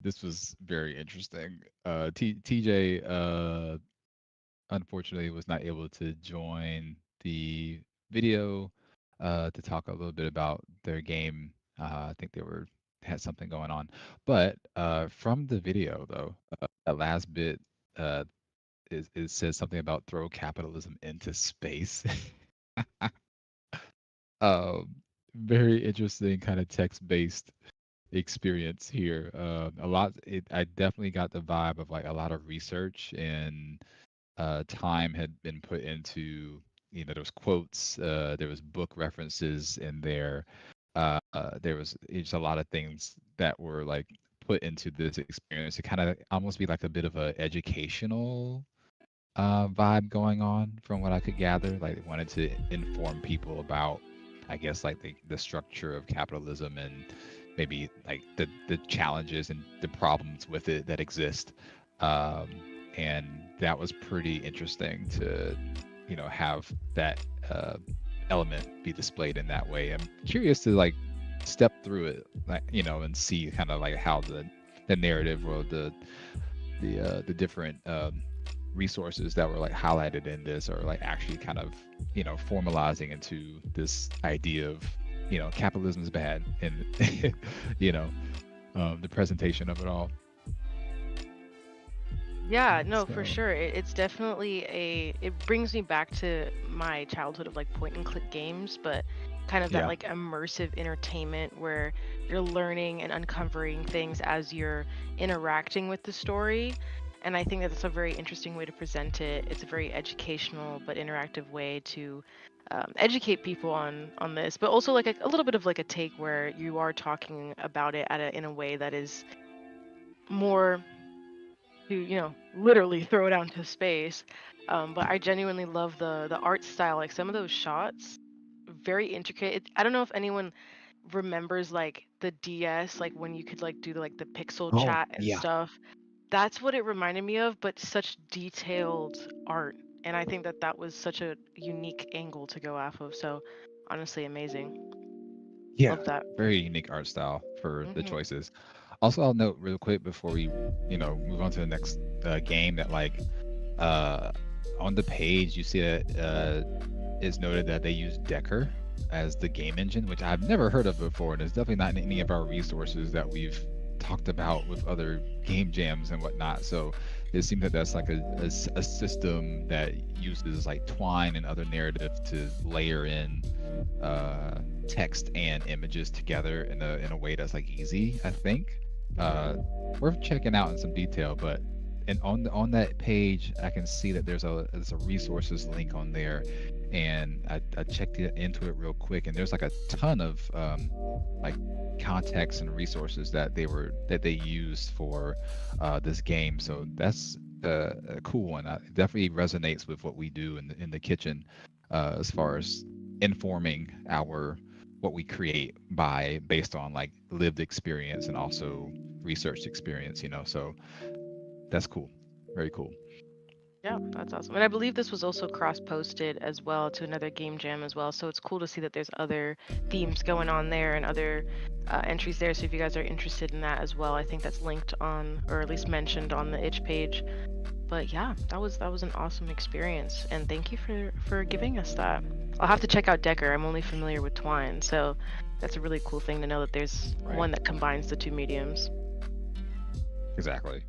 this was very interesting. TJ unfortunately was not able to join the video to talk a little bit about their game. I think they were had something going on, but from the video though, that last bit uh, it says something about throw capitalism into space. um, Very interesting kind of text-based experience here. I definitely got the vibe of like a lot of research and time had been put into, there was quotes, there was book references in there. There was just a lot of things that were like put into this experience to kind of almost be like a bit of a educational vibe going on from what I could gather. Like they wanted to inform people about, I guess, like the structure of capitalism and maybe like the challenges and the problems with it that exist. Um, and that was pretty interesting to, have that element be displayed in that way. I'm curious to like step through it, like, and see kind of like how the narrative or the different resources that were like highlighted in this are like actually kind of formalizing into this idea of capitalism is bad and you know the presentation of it all. Yeah, no, for So sure. It's definitely it brings me back to my childhood of like point and click games, but kind of that yeah, like immersive entertainment where you're learning and uncovering things as you're interacting with the story. And I think that that's a very interesting way to present it. It's a very educational but interactive way to educate people on this, but also like a little bit of like a take where you are talking about it in a way that is more to literally throw it out into space. But I genuinely love the art style. Like some of those shots, very intricate. I don't know if anyone remembers like the DS, like when you could like do like the pixel Oh, chat and yeah. stuff. That's what it reminded me of, but such detailed art. And I think that that was such a unique angle to go off of. So honestly, amazing. Yeah. Love that. very unique art style for the Hmm. choices. Also, I'll note real quick before we move on to the next game that like uh on the page you see that is noted that they use Decker as the game engine, which I've never heard of before, and it's definitely not in any of our resources that we've talked about with other game jams and whatnot. So it seems that that's like a system that uses like Twine and other narrative to layer in text and images together in a way that's like easy, I think. Uh, Worth checking out in some detail, but and on that page I can see that there's a resources link on there, and I checked into it real quick, and there's like a ton of like context and resources that they used for this game. So that's a cool one. It definitely resonates with what we do in the kitchen as far as informing our what we create by based on like lived experience and also research experience. So that's cool. Very cool. Yeah, that's awesome. And I believe this was also cross-posted as well to another game jam as well. So it's cool to see that there's other themes going on there and other entries there. So if you guys are interested in that as well, I think that's linked on, or at least mentioned on the itch page. But yeah, that was an awesome experience, and thank you for giving us that. I'll have to check out Decker. I'm only familiar with Twine, so that's a really cool thing to know that there's Right. one that combines the two mediums. Exactly.